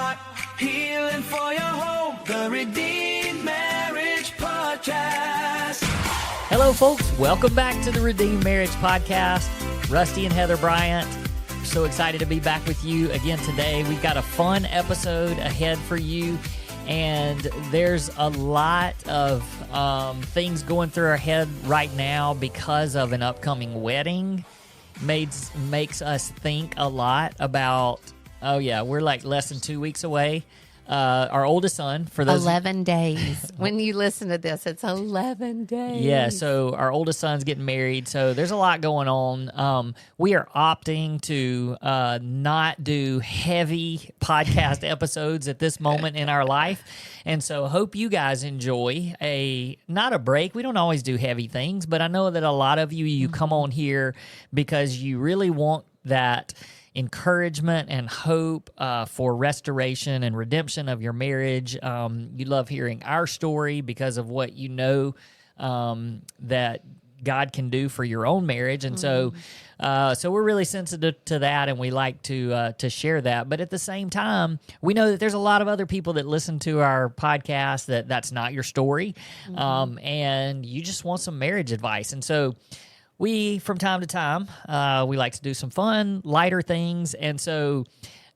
heart, healing for your home. The Redeemed Marriage Podcast. Hello, folks. Welcome back to the Redeemed Marriage Podcast. Rusty and Heather Bryant. So excited to be back with you again today. We've got a fun episode ahead for you, and there's a lot of things going through our head right now because of an upcoming wedding. Makes us think a lot about, we're like less than 2 weeks away. Our oldest son, for those 11 days. When you listen to this, it's 11 days. Yeah, so our oldest son's getting married, so there's a lot going on. We are opting to not do heavy podcast episodes at this moment in our life, and so hope you guys enjoy not a break. We don't always do heavy things, but I know that a lot of you come on here because you really want that encouragement and hope for restoration and redemption of your marriage. You love hearing our story because of what you know that God can do for your own marriage, and so we're really sensitive to that, and we like to share that. But at the same time, we know that there's a lot of other people that listen to our podcast that's not your story, and you just want some marriage advice, and so. We, from time to time, we like to do some fun, lighter things, and so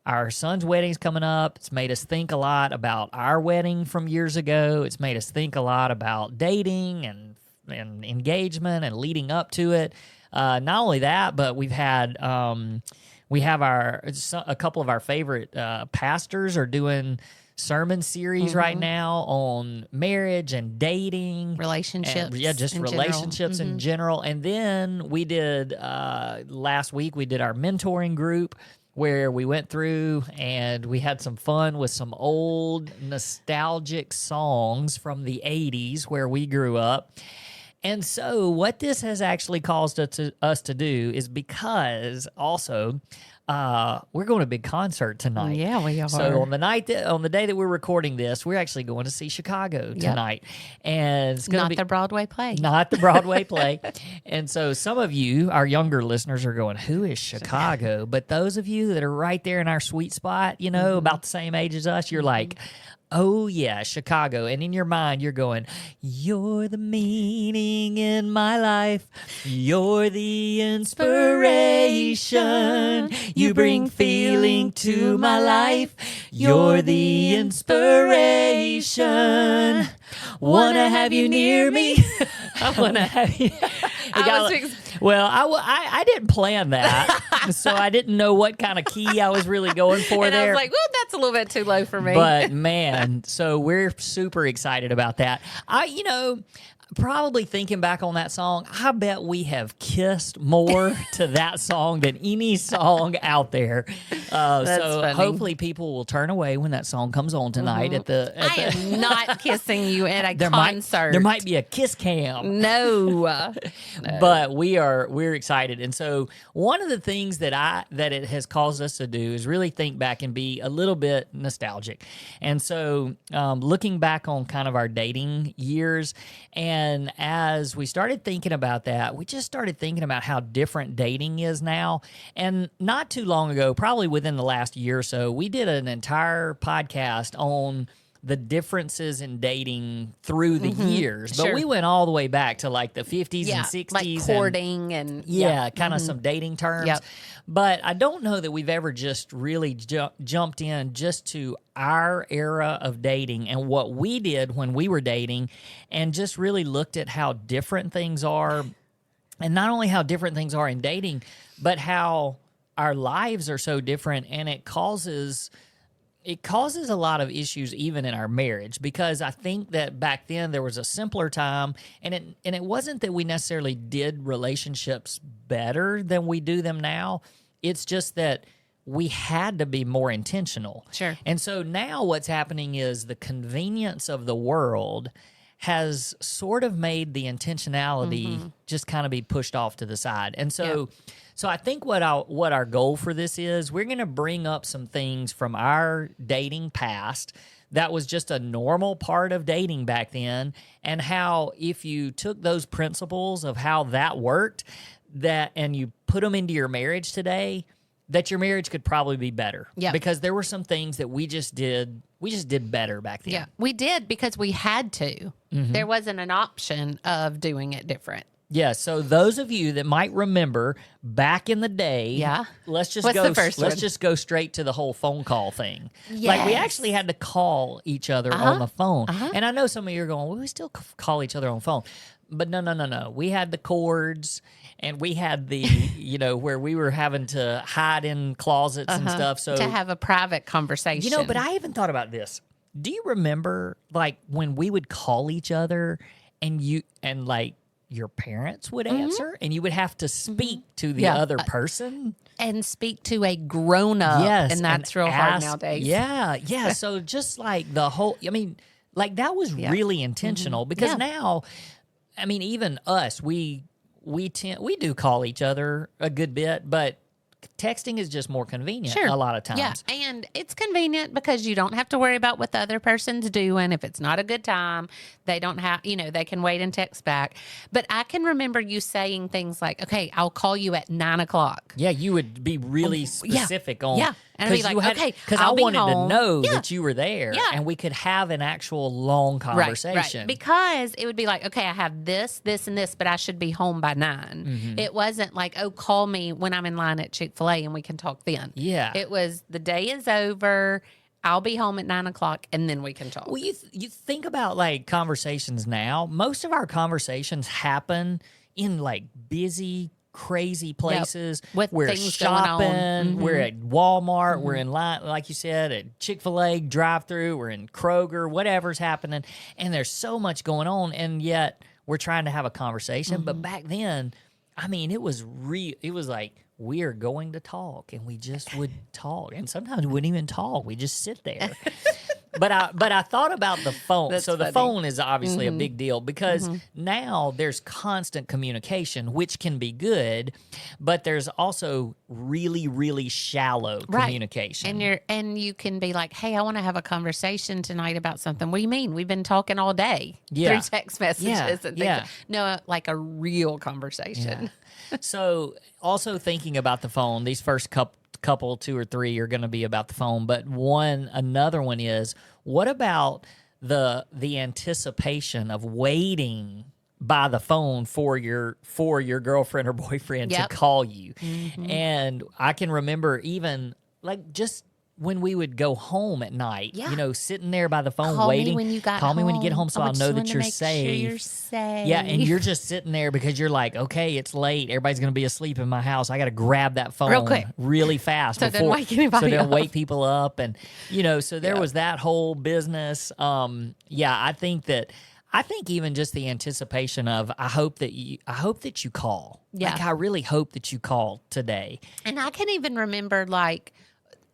our son's wedding's coming up. It's made us think a lot about our wedding from years ago. It's made us think a lot about dating and engagement and leading up to it. Not only that, but we have a couple of our favorite pastors are doing sermon series right now on marriage and dating, relationships, relationships in general. And then we did last week we did our mentoring group where we went through and we had some fun with some old nostalgic songs from the 80s where we grew up. And so what this has actually caused us to do is because also we're going to a big concert tonight. Yeah, we are. So on the day that we're recording this, we're actually going to see Chicago tonight, and it's going to be the Broadway play. Not the Broadway play. And so some of you, our younger listeners, are going, "Who is Chicago?" But those of you that are right there in our sweet spot, about the same age as us, you're like, "Oh, yeah, Chicago." And in your mind, you're going, "You're the meaning in my life. You're the inspiration. You bring feeling to my life. You're the inspiration. Wanna have you near me." I want to have you. I didn't plan that, so I didn't know what kind of key I was really going for and there. I was like, that's a little bit too low for me. But man, so we're super excited about that. Probably thinking back on that song, I bet we have kissed more to that song than any song out there. So hopefully people will turn away when that song comes on tonight. I am not kissing you at a concert. There might be a kiss cam. No. But we're excited. And so one of the things that it has caused us to do is really think back and be a little bit nostalgic. And so looking back on kind of our dating years, and as we started thinking about that, we just started thinking about how different dating is now. And not too long ago, probably within the last year or so, we did an entire podcast on the differences in dating through the years. But we went all the way back to like the 50s and 60s. Like courting and kind of some dating terms. Yep. But I don't know that we've ever just really jumped in just to our era of dating and what we did when we were dating and just really looked at how different things are. And not only how different things are in dating, but how our lives are so different, and it causes a lot of issues even in our marriage, because I think that back then there was a simpler time, and it wasn't that we necessarily did relationships better than we do them now. It's just that we had to be more intentional. Sure. And so now what's happening is the convenience of the world has sort of made the intentionality just kind of be pushed off to the side. And so so I think what our goal for this is, we're going to bring up some things from our dating past that was just a normal part of dating back then, and how if you took those principles of how that worked and you put them into your marriage today, that your marriage could probably be better. Yeah. Because there were some things that we just did better back then. Yeah, we did because we had to. There wasn't an option of doing it different. Yeah, so those of you that might remember back in the day, Yeah. let's just What's go the first one? just go straight to the whole phone call thing. Like we Yes. actually had to call each other on the phone. And I know some of you are going, well, we still call each other on the phone. But no. We had the cords and we had the, where we were having to hide in closets and stuff. So To have a private conversation. but I even thought about this. Do you remember like when we would call each other and your parents would answer and you would have to speak to the Yeah. other person? and speak to a grown up. Yes. And that's real hard nowadays. Yeah. Yeah. So just like the whole, like that was really intentional because Yeah. now, even us, we do call each other a good bit, but texting is just more convenient a lot of times. Yeah, and it's convenient because you don't have to worry about what the other person's doing. If it's not a good time, they don't have, they can wait and text back. But I can remember you saying things like, okay, I'll call you at 9:00. Yeah, you would be really specific on. Yeah. And I'd be like, okay, because I I'll be wanted to home. know Yeah. that you were there, Yeah. and we could have an actual long conversation. Right. Because it would be like, okay, I have this, and this, but I should be home by 9. Mm-hmm. It wasn't like, oh, call me when I'm in line at Chick-fil-A and we can talk then. Yeah. It was the day is over. I'll be home at 9:00 and then we can talk. Well, you think about like conversations now. Most of our conversations happen in like busy, crazy places. With we're things going on. shopping. We're at Walmart. We're in line, like you said, at Chick-fil-A drive-through. We're in Kroger. Whatever's happening, and there's so much going on, and yet we're trying to have a conversation. But back then, it was real. It was like we are going to talk, and we just would talk, and sometimes we wouldn't even talk. We just sit there. But I thought about the phone. That's so the funny. phone is obviously a big deal because now there's constant communication, which can be good, but there's also really, really shallow communication. And you can be like, hey, I want to have a conversation tonight about something. What do you mean? We've been talking all day through text messages and things. Yeah. No, like a real conversation. So also thinking about the phone, these first couple 2 or 3 are going to be about the phone, but another one is, what about the anticipation of waiting by the phone for your girlfriend or boyfriend to call you? And I can remember even like just when we would go home at night, sitting there by the phone waiting. Call me when you get home so I I'll just know wanted that to you're make safe. Sure you're safe. Yeah, and you're just sitting there because you're like, okay, it's late. Everybody's going to be asleep in my house. I got to grab that phone Real quick. really fast So it doesn't wake anybody so it doesn't up. wake people up. And, so there was that whole business. I think even just the anticipation of, I hope that you call. Yeah. Like, I really hope that you call today. And I can even remember like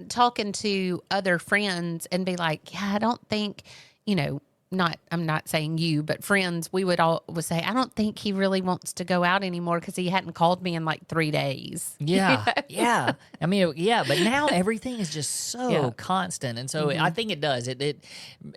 talking to other friends and be like, yeah, I don't think, I'm not saying you, but friends, we would say, I don't think he really wants to go out anymore because he hadn't called me in like 3 days. Yeah. Yeah. But now everything is just so constant. And so I think it does. It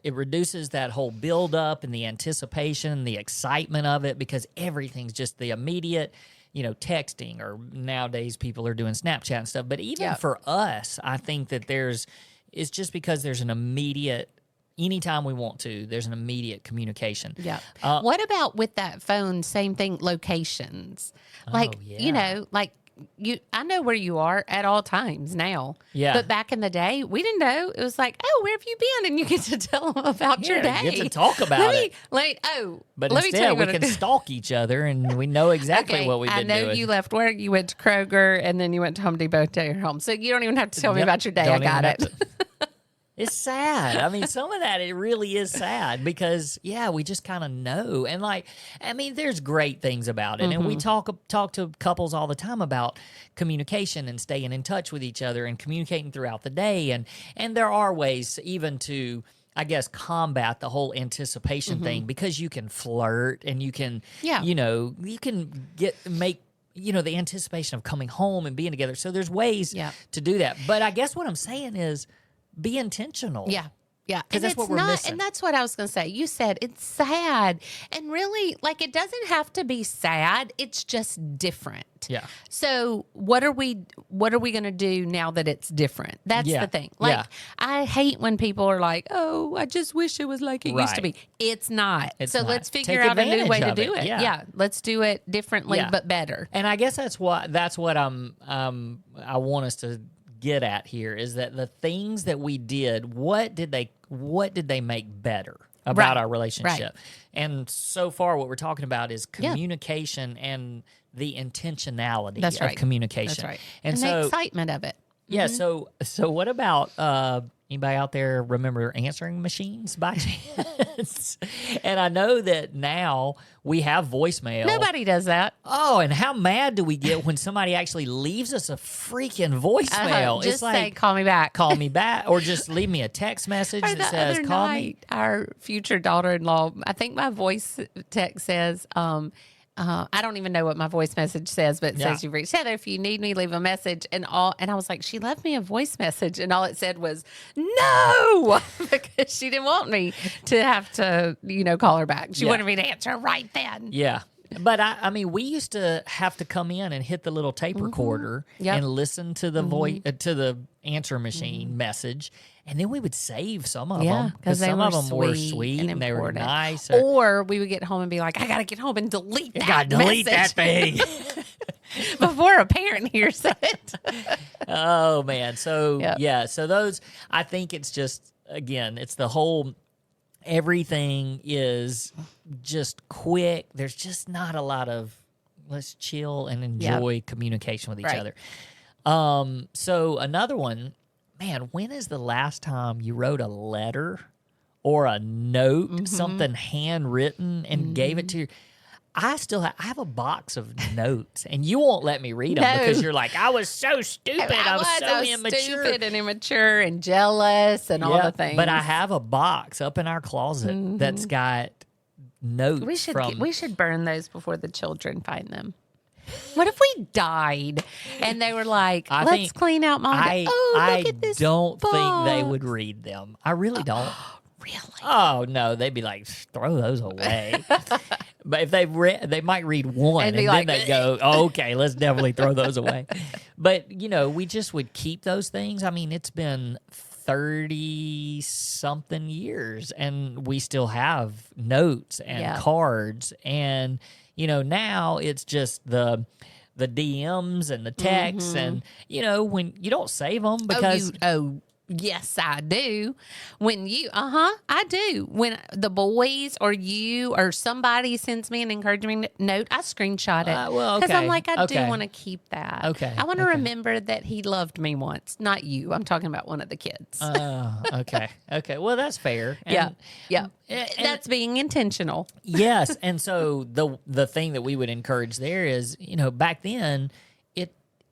reduces that whole build up and the anticipation, the excitement of it, because everything's just the immediate, texting, or nowadays people are doing Snapchat and stuff. But even for us, I think that it's just because there's an immediate, anytime we want to, there's an immediate communication. Yeah. What about with that phone? Same thing, locations. Like, I know where you are at all times now. Yeah. But back in the day, we didn't know. It was like, oh, where have you been? And you get to tell them about your day. You get to talk about it. But let me tell instead, you we what can stalk each other, and we know exactly what we've been doing. I know you left work, you went to Kroger, and then you went to Home Depot to your home. So you don't even have to tell me about your day. I got it. It's sad. Some of that, it really is sad because, we just kind of know. And there's great things about it. And we talk to couples all the time about communication and staying in touch with each other and communicating throughout the day. And there are ways even to, I guess, combat the whole anticipation thing, because you can flirt and you can, you can make the anticipation of coming home and being together. So there's ways to do that. But I guess what I'm saying is, be intentional. Yeah. Yeah, because that's it's what we're missing. And that's what I was going to say. You said it's sad, and really, like, it doesn't have to be sad. It's just different. Yeah. So what are we going to do now that it's different? That's Yeah. the thing. Like, Yeah. I hate when people are like, "Oh, I just wish it was like it used to Right. be." It's not. It's so not. let's figure Take out a new way to advantage do of it. it. Yeah. Let's do it differently, Yeah. but better. And I guess that's what I want us to get at here is that the things that we did, what did they make better about Right. our relationship? Right. And so far what we're talking about is communication and the intentionality That's of right. communication. That's right. And the so excitement of it. yeah, so what about anybody out there remember answering machines by chance? And I know that now we have voicemail. Nobody does that. Oh, and how mad do we get when somebody actually leaves us a freaking voicemail? Just It's say, like, "Call me back." call me back, or just leave me a text message Or that the says, other call me. night, our future daughter-in-law, I think my voice text says, I don't even know what my voice message says, but it says you've reached Heather. If you need me, leave a message. And I was like, she left me a voice message, and all it said was no, because she didn't want me to have to, call her back. She wanted me to answer right then. Yeah. But I mean, we used to have to come in and hit the little tape recorder Yep. and listen to the voice to the answer machine message, and then we would save some of them because they some were of them were sweet sweet and they were important. nice. Or we would get home and be like, I got to get home and delete that God, delete that message thing. before a parent hears it. Oh man. So Yep. yeah. So those, I think it's just, again, it's the whole, everything is just quick. There's just not a lot of let's chill and enjoy communication with each Right. other. So another one, man, when is the last time you wrote a letter or a note, something handwritten, and gave it to your, I have a box of notes, and you won't let me read them No. because you're like, I was so stupid. I was so immature. Stupid and immature and jealous and all the things. But I have a box up in our closet that's got notes. We should burn those before the children find them. What if we died and they were like, let's clean out mom? Look at this don't think they box. would read them. I really don't. Really? Oh no, they'd be like, throw those away. But if they might read one, and be then like, they go, okay, let's definitely throw those away. But we just would keep those things. I mean, it's been 30 something years, and we still have notes and cards, and now it's just the DMs and the texts, and when you don't save them because yes, I do. When I do. When the boys or you or somebody sends me an encouragement note, I screenshot it. Because I'm like, I do want to keep that. Okay. I want to remember that he loved me once. Not you. I'm talking about one of the kids. Okay. Well, that's fair. And, yeah. and- That's being intentional. Yes, and so the thing that we would encourage there is, back then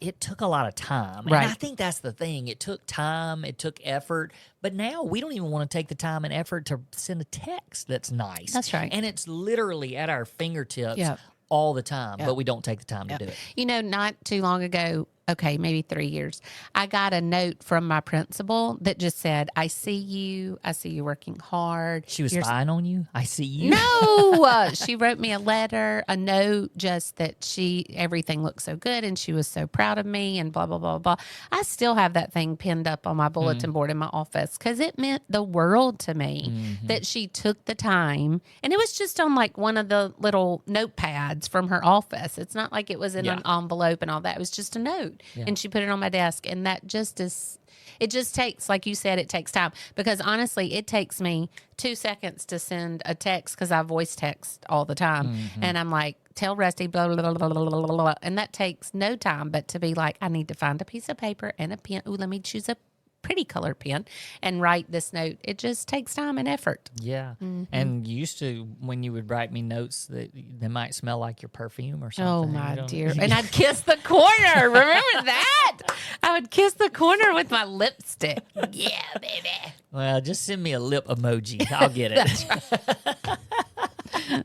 it took a lot of time. Right. And I think that's the thing. It took time, it took effort, but now we don't even want to take the time and effort to send a text that's nice. That's right. And it's literally at our fingertips Yep. all the time, Yep. but we don't take the time to do it. Not too long ago, maybe 3 years, I got a note from my principal that just said, I see you working hard. She was spying on you? I see you. No, she wrote me a note just that everything looked so good and she was so proud of me and blah, blah, blah, blah. I still have that thing pinned up on my bulletin board in my office because it meant the world to me that she took the time. And it was just on like one of the little notepads from her office. It's not like it was in an envelope and all that. It was just a note. And she put it on my desk. And that just is, it just takes, like you said, it takes time. Because honestly, it takes me 2 seconds to send a text because I voice text all the time. And I'm like, tell Rusty, blah, blah, blah, blah, blah, blah, blah. And that takes no time. But to be like, I need to find a piece of paper and a pen. Ooh, let me choose a pretty color pen and write this note. It just takes time and effort. Yeah. And used to, when you would write me notes, that they might smell like your perfume or something. Oh, my dear. And I'd kiss the corner. Remember that? I would kiss the corner with my lipstick. Yeah, baby. Well, just send me a lip emoji. I'll get it.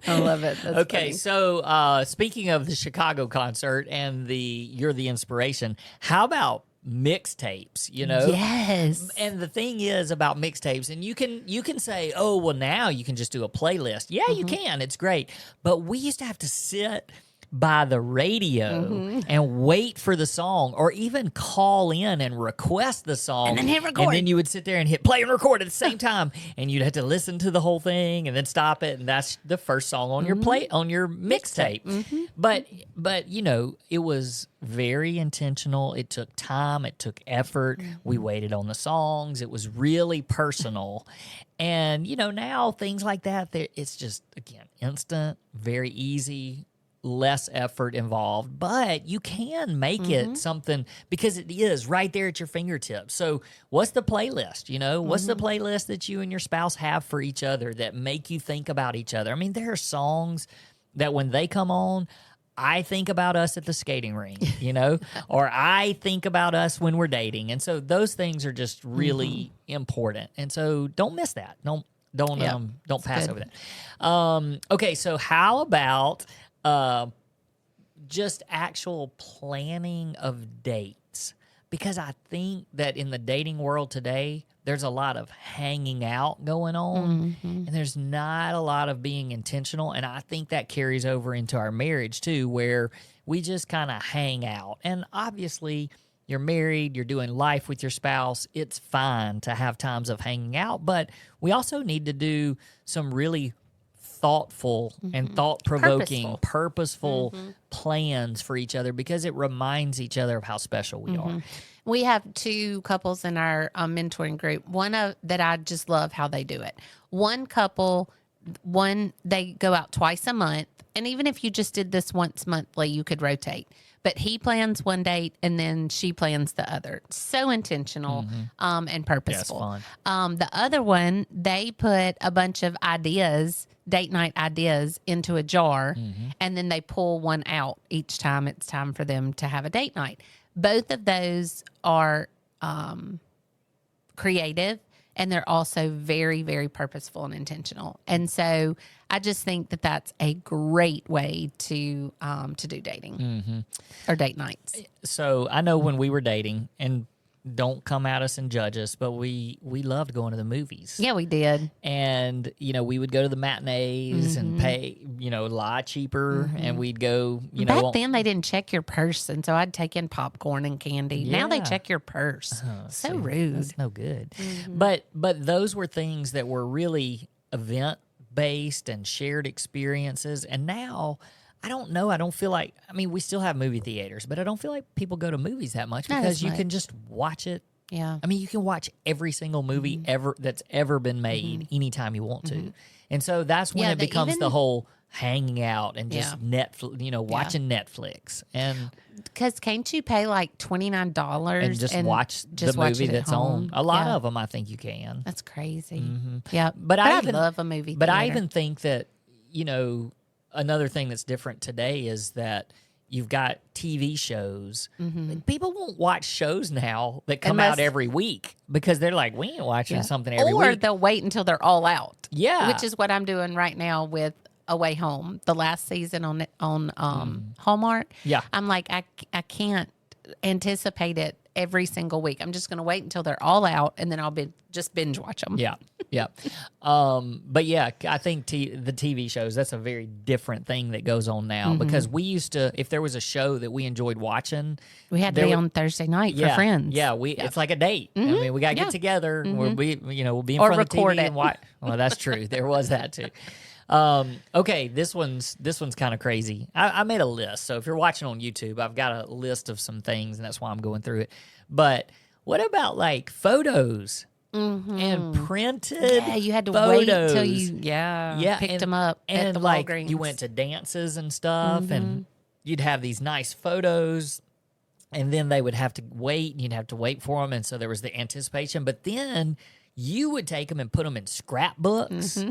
I love it. That's Okay, funny. so speaking of the Chicago concert and you're the inspiration, how about mixtapes, you know? Yes. And the thing is about mixtapes, and you can say, oh, well, now you can just do a playlist. Yeah, you can. It's great. But we used to have to sit by the radio and wait for the song, or even call in and request the song. And then hit record. And then you would sit there and hit play and record at the same time. And you'd have to listen to the whole thing and then stop it. And that's the first song on your on your mixtape. But you know, it was very intentional. It took time. It took effort. We waited on the songs. It was really personal. And, you know, now things like that, it's just, again, instant, very easy, less effort involved, but you can make it something, because it is right there at your fingertips. So what's the playlist? You know, what's the playlist that you and your spouse have for each other that make you think about each other? I mean, there are songs that when they come on, I think about us at the skating rink, you know, or I think about us when we're dating. And so those things are just really important. And so don't miss that. Don't pass over that. Okay. So how about, just actual planning of dates, because I think that in the dating world today, there's a lot of hanging out going on, and there's not a lot of being intentional. And I think that carries over into our marriage too, where we just kind of hang out. And obviously, you're married, you're doing life with your spouse. It's fine to have times of hanging out, but we also need to do some really thoughtful and thought-provoking, purposeful plans for each other, because it reminds each other of how special we are. We have two couples in our mentoring group. One that I just love how they do it. One couple, they go out twice a month, and even if you just did this once monthly, you could rotate. But he plans one date and then she plans the other. So intentional and purposeful. Yeah, it's fun. The other one, they put a bunch of ideas, date night ideas, into a jar, and then they pull one out each time it's time for them to have a date night. Both of those are creative, and they're also very, very purposeful and intentional. And so I just think that that's a great way to do dating or date nights. So I know when we were dating, and don't come at us and judge us, but we loved going to the movies. Yeah, we did. And, you know, we would go to the matinees and pay, you know, a lot cheaper. And we'd go, you know. Back then, they didn't check your purse. And so I'd take in popcorn and candy. Now they check your purse. So see, rude. That's no good. But those were things that were really event-based and shared experiences. And now, I don't know. I don't feel like, I mean, we still have movie theaters, but I don't feel like people go to movies that much, Not because as you much. can just watch it. Yeah. I mean, you can watch every single movie that's ever been made anytime you want to. And so that's when Yeah, it becomes even- the whole hanging out and just Netflix, you know, watching Netflix and Because can't you pay like $29 and just watch just the watch movie it at that's home? on. A lot Yeah. of them, I think you can. That's crazy. Yeah. But I even love a movie But I theater. even think that, you know, another thing that's different today is that you've got TV shows. People won't watch shows now that come out Unless- every week, because they're like, we ain't watching something every or week. they'll wait until they're all out. Yeah. Which is what I'm doing right now with Away Home, the last season on Hallmark. Yeah. I'm like, I can't anticipate it every single week. I'm just going to wait until they're all out, and then I'll just binge watch them. Yeah, yeah. But yeah, I think the TV shows, that's a very different thing that goes on now, because we used to, if there was a show that we enjoyed watching, We had to there be would- on Thursday night for friends. Yeah, it's like a date. I mean, we got to get together. We'll be in Or front of the record TV it. and watch. Well, that's true. There was that too. Okay, this one's kind of crazy. I made a list. So if you're watching on YouTube, I've got a list of some things, and that's why I'm going through it. But what about like photos and printed? Yeah, you had to photos? wait till you picked them up and at the like Walgreens. you went to dances and stuff, and you'd have these nice photos. And then they would have to wait, and you'd have to wait for them. And so there was the anticipation. But then you would take them and put them in scrapbooks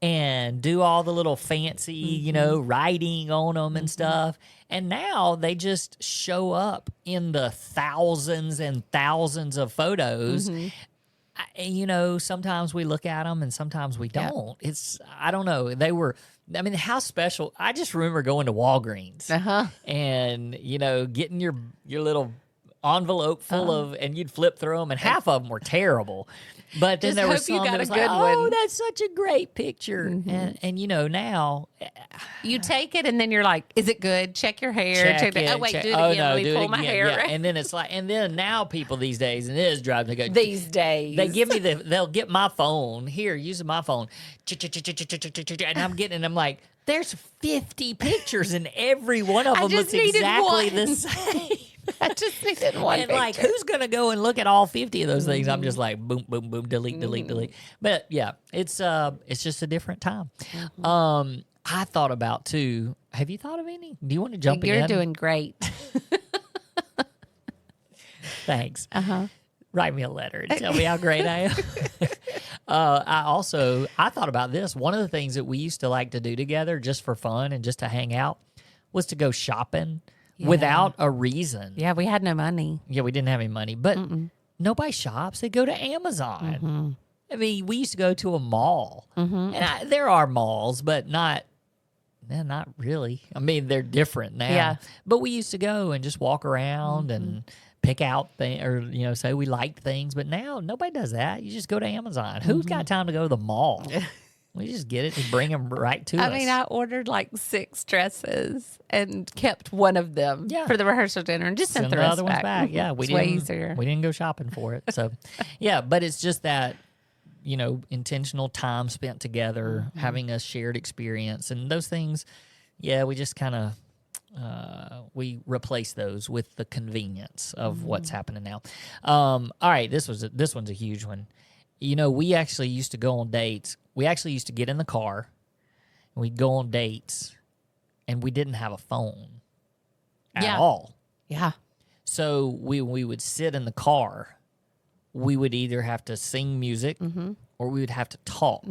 and do all the little fancy, you know, writing on them and stuff. And now they just show up in the thousands and thousands of photos. You know, sometimes we look at them and sometimes we don't. I don't know. I mean, how special. I just remember going to Walgreens and, you know, getting your little envelope full of, and you'd flip through them, and half of them were terrible. But then Just there was hope you some got that a was good like, oh, one." that's such a great picture. And now, You take it and then you're like, is it good? Check your hair. Check it, oh, wait, check- do it oh, again. no, Let me do it pull my again. hair. Yeah. And then it's like, and then now people these days, and it is driving me, go, These days. they give me they'll get my phone. Here, use my phone. And I'm like, there's 50 pictures and every one of I them just looks needed exactly one. the same. I just needed one And like, picture. who's gonna go and look at all 50 of those things? I'm just like, boom, boom, boom, delete, delete, delete. But yeah, it's just a different time. I thought about too. Have you thought of any? Do you want to jump in? You're doing great. Thanks. Write me a letter and tell me how great I am. I thought about this. One of the things that we used to like to do together just for fun and just to hang out was to go shopping without a reason. Yeah, we had no money. Yeah, we didn't have any money, but nobody shops. They go to Amazon. I mean, we used to go to a mall, and there are malls, but not really. I mean, they're different now. Yeah. But we used to go and just walk around and pick out things, or say we liked things. But now nobody does that. You just go to Amazon. Who's got time to go to the mall? We just get it and bring them right to us. I mean, I ordered like 6 dresses and kept one of them for the rehearsal dinner and just sent the rest other ones back. Yeah, it's way easier. We didn't go shopping for it. So, yeah, but it's just that, intentional time spent together, having a shared experience, and those things. Yeah, we just kind of we replace those with the convenience of what's happening now. All right, this one's a huge one. We actually used to go on dates. We actually used to get in the car, and we'd go on dates, and we didn't have a phone at all. Yeah. So we would sit in the car. We would either have to sing music or we would have to talk.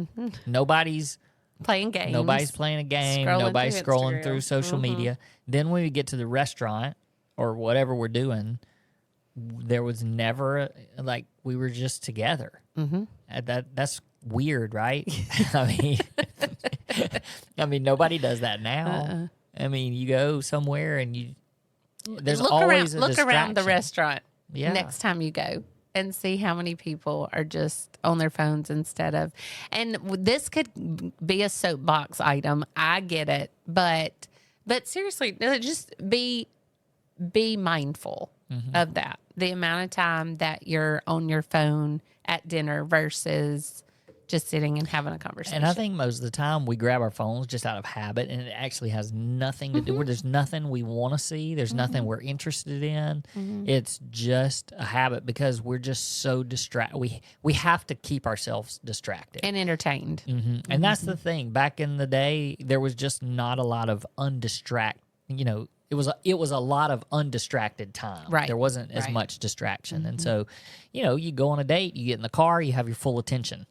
Nobody's Playing games. Nobody's playing a game. Scrolling Nobody's through scrolling Instagram. through social media. Then when we get to the restaurant or whatever we're doing, there was never we were just together. That's weird, right? I mean, nobody does that now. I mean, you go somewhere and there's always a look around the distraction. restaurant Yeah. next time you go and see how many people are just on their phones instead of. And this could be a soapbox item. I get it, but seriously, just be mindful of that. The amount of time that you're on your phone at dinner versus just sitting and having a conversation. And I think most of the time we grab our phones just out of habit, and it actually has nothing to do with. There's nothing we want to see. There's nothing we're interested in. It's just a habit because we're just so distracted. We have to keep ourselves distracted and entertained. and that's the thing. Back in the day, there was just not a lot of it was a lot of undistracted time. Right. There wasn't as much distraction, and so you go on a date, you get in the car, you have your full attention.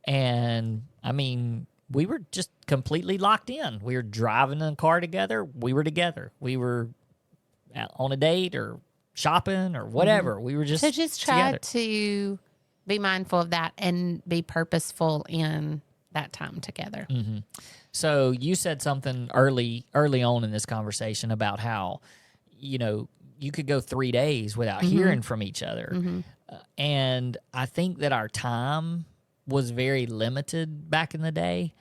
And I mean, we were just completely locked in. We were driving in the car together. We were together. We were on a date or shopping or whatever. We were just So just try together. to be mindful of that and be purposeful in that time together. So you said something early on in this conversation about how, you could go 3 days without hearing from each other. And I think that our time was very limited back in the day,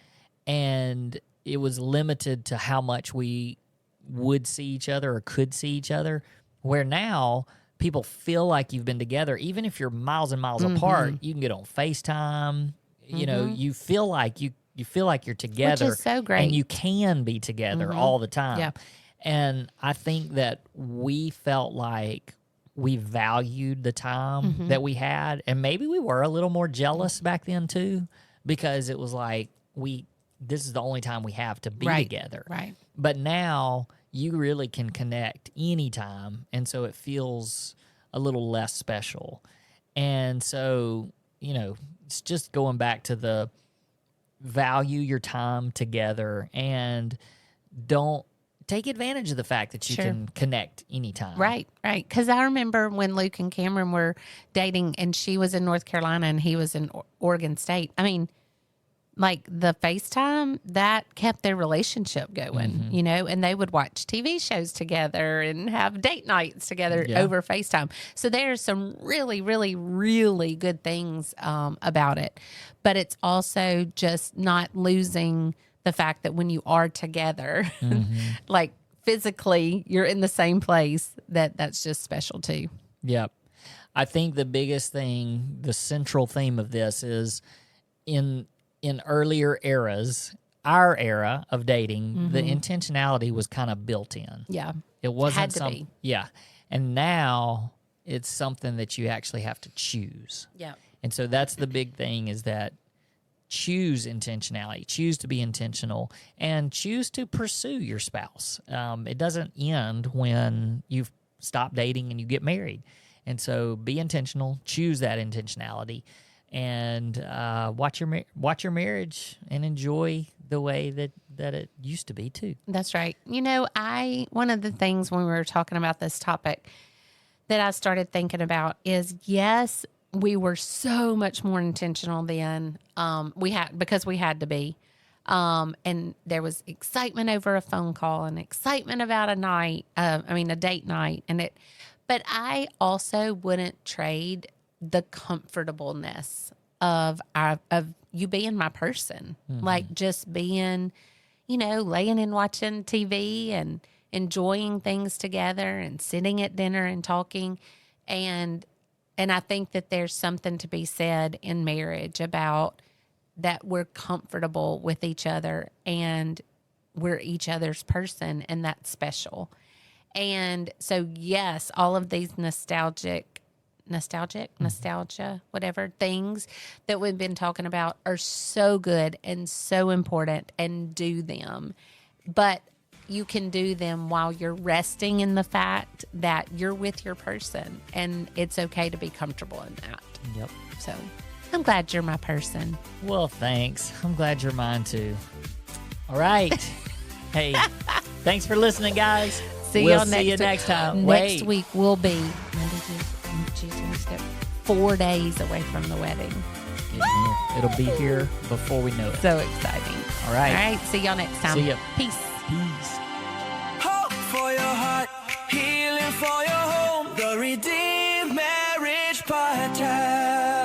and it was limited to how much we would see each other or could see each other, where now people feel like you've been together. Even if you're miles and miles apart, you can get on FaceTime. You feel like you're together. Which is so great. And you can be together all the time. Yeah. And I think that we felt like we valued the time that we had. And maybe we were a little more jealous back then too, because it was like this is the only time we have to be together. Right. But now you really can connect anytime. And so it feels a little less special. And so, it's just going back to the value your time together and don't take advantage of the fact that you can connect anytime. Right. Because I remember when Luke and Cameron were dating and she was in North Carolina and he was in Oregon State. I mean, like the FaceTime, that kept their relationship going, and they would watch TV shows together and have date nights together over FaceTime. So there's some really, really, really good things about it. But it's also just not losing the fact that when you are together, like physically, you're in the same place, that's just special too. Yep. I think the biggest thing, the central theme of this is in earlier eras, our era of dating, the intentionality was kind of built in. Yeah. It wasn't Had to be. Yeah. And now it's something that you actually have to choose. Yeah. And so that's the big thing, is that choose intentionality, choose to be intentional, and choose to pursue your spouse. It doesn't end when you've stopped dating and you get married. And so be intentional, choose that intentionality, and watch your marriage and enjoy the way that it used to be too. That's right. One of the things when we were talking about this topic that I started thinking about is, yes, we were so much more intentional then. Because we had to be. And there was excitement over a phone call and excitement about a date night. But I also wouldn't trade the comfortableness of you being my person, like just being, laying and watching TV and enjoying things together and sitting at dinner and talking. And I think that there's something to be said in marriage about that we're comfortable with each other and we're each other's person, and that's special. And so, yes, all of these nostalgia, whatever things that we've been talking about are so good and so important, and do them. But you can do them while you're resting in the fact that you're with your person, and it's okay to be comfortable in that. Yep. So I'm glad you're my person. Well, thanks. I'm glad you're mine too. All right. Hey, thanks for listening, guys. We'll see you next time. Next week will be Monday, Tuesday, Wednesday, 4 days away from the wedding. It'll be here before we know it. So exciting. All right. All right. See y'all next time. See ya. Peace. Peace. Hope for your heart, healing for your home. The Redeemed Marriage Podcast.